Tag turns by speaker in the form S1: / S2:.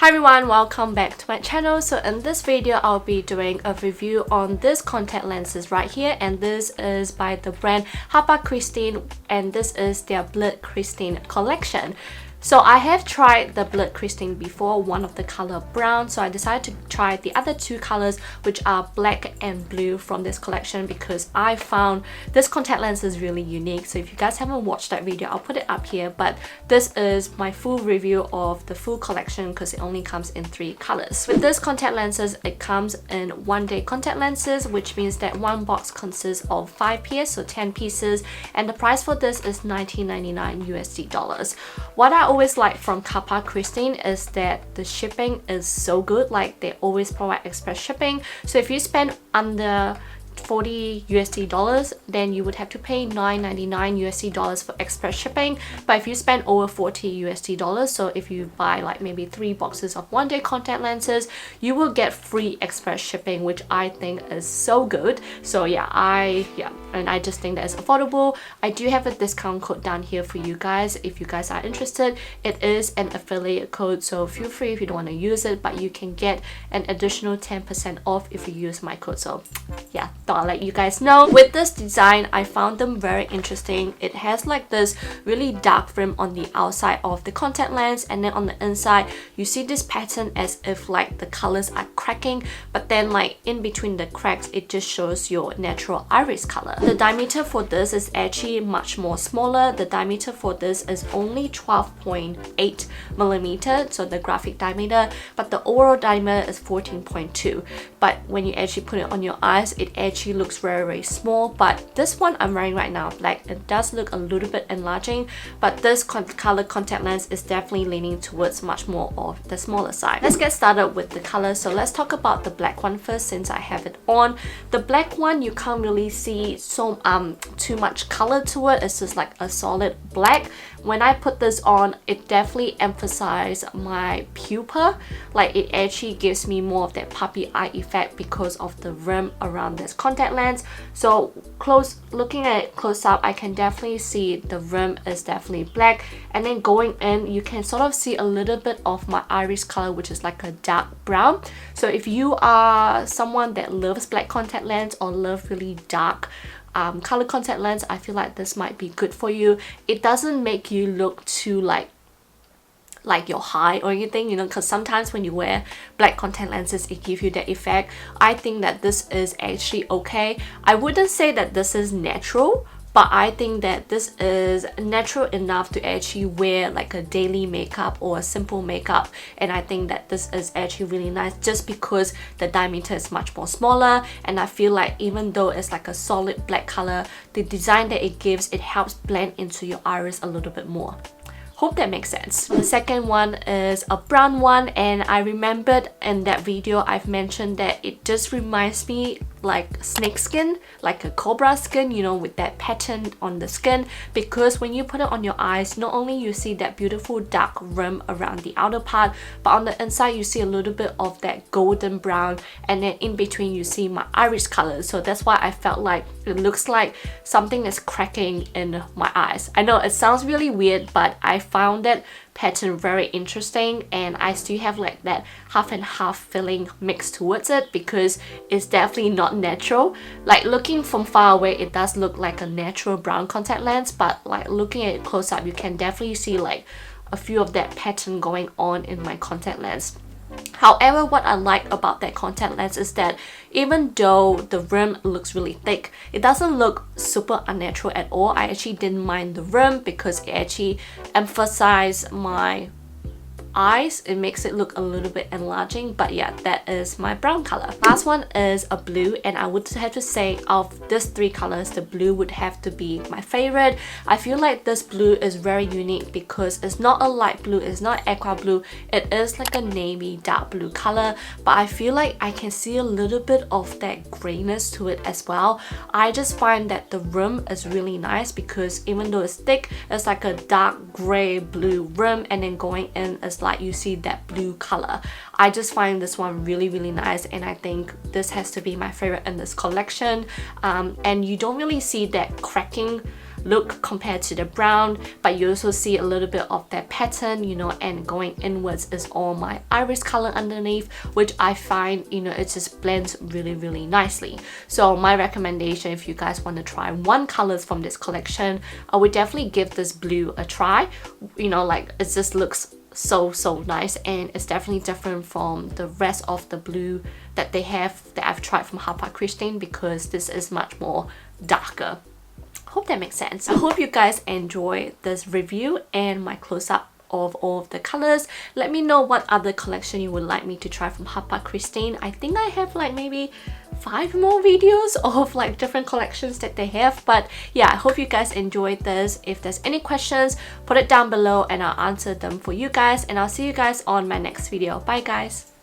S1: Hi everyone, welcome back to my channel. So in this video, I'll be doing a review on this contact lenses right here, and this is by the brand Hapa Kristin, and this is their Petite Kristin collection. So I have tried the Petite Kristin before, one of the color brown, so I decided to try the other two colors, which are black and blue from this collection, because I found this contact lens is really unique. So if you guys haven't watched that video, I'll put it up here, but this is my full review of the full collection because it only comes in 3 colors. With this contact lenses, it comes in 1-day contact lenses, which means that one box consists of 5 pairs, so 10 pieces, and the price for this is $19.99 USD. What I always like from Hapa Kristin is that the shipping is so good. Like, they always provide express shipping, so if you spend under $40 USD, then you would have to pay $9.99 USD for express shipping. But if you spend over $40 USD, so if you buy like maybe 3 boxes of 1-day contact lenses, you will get free express shipping, which I think is so good. So yeah, and I just think that it's affordable. I do have a discount code down here for you guys if you guys are interested. It is an affiliate code, so feel free if you don't want to use it, but you can get an additional 10% off if you use my code. So yeah, thought I'll let you guys know. With this design, I found them very interesting. It has like this really dark rim on the outside of the contact lens, and then on the inside you see this pattern as if like the colors are cracking, but then like in between the cracks it just shows your natural iris color. The diameter for this is actually much more smaller. The diameter for this is only 12.8 millimeter, so the graphic diameter, but the overall diameter is 14.2. But when you actually put it on your eyes, it actually looks very small. But this one I'm wearing right now, black, it does look a little bit enlarging, but this color contact lens is definitely leaning towards much more of the smaller side. Let's get started with the color. So let's talk about the black one first, since I have it on. The black one, you can't really see so too much color to it. It's just like a solid black. When I put this on, it definitely emphasizes my pupil. Like, it actually gives me more of that puppy eye effect because of the rim around this contact lens. So looking at it close up, I can definitely see the rim is definitely black, and then going in you can sort of see a little bit of my iris color, which is like a dark brown. So if you are someone that loves black contact lens or love really dark color contact lens, I feel like this might be good for you. It doesn't make you look too like you're high or anything, you know, because sometimes when you wear black contact lenses it gives you that effect. I think that this is actually okay. I wouldn't say that this is natural, but I think that this is natural enough to actually wear like a daily makeup or a simple makeup, and I think that this is actually really nice just because the diameter is much more smaller, and I feel like even though it's like a solid black color, the design that it gives, it helps blend into your iris a little bit more. Hope that makes sense. The second one is a brown one, and I remembered in that video I've mentioned that it just reminds me like snake skin, like a cobra skin, you know, with that pattern on the skin, because when you put it on your eyes, not only you see that beautiful dark rim around the outer part, but on the inside you see a little bit of that golden brown, and then in between you see my iris color. So that's why I felt like it looks like something is cracking in my eyes. I know it sounds really weird, but I found that pattern very interesting, and I still have like that half and half feeling mixed towards it because it's definitely not natural. Like, looking from far away it does look like a natural brown contact lens, but like looking at it close up you can definitely see like a few of that pattern going on in my contact lens. However, what I like about that contact lens is that even though the rim looks really thick, it doesn't look super unnatural at all. I actually didn't mind the rim because it actually emphasized my eyes. It makes it look a little bit enlarging. But yeah, that is my brown color. Last one is a blue, and I would have to say of these 3 colors, the blue would have to be my favorite. I feel like this blue is very unique because it's not a light blue, it's not aqua blue, it is like a navy dark blue color, but I feel like I can see a little bit of that grayness to it as well. I just find that the rim is really nice because even though it's thick, it's like a dark gray blue rim, and then going in is like you see that blue color. I just find this one really nice, and I think this has to be my favorite in this collection. And you don't really see that cracking look compared to the brown, but you also see a little bit of that pattern, you know, and going inwards is all my iris color underneath, which I find, you know, it just blends really nicely. So my recommendation, if you guys want to try one colors from this collection, I would definitely give this blue a try. You know, like it just looks so nice, and it's definitely different from the rest of the blue that they have that I've tried from Hapa Kristin, because this is much more darker. Hope that makes sense. I hope you guys enjoy this review and my close-up of all of the colors. Let me know what other collection you would like me to try from Hapa Kristin. I think I have like maybe 5 more videos of like different collections that they have, but yeah, I hope you guys enjoyed this. If there's any questions, put it down below and I'll answer them for you guys, and I'll see you guys on my next video. Bye guys.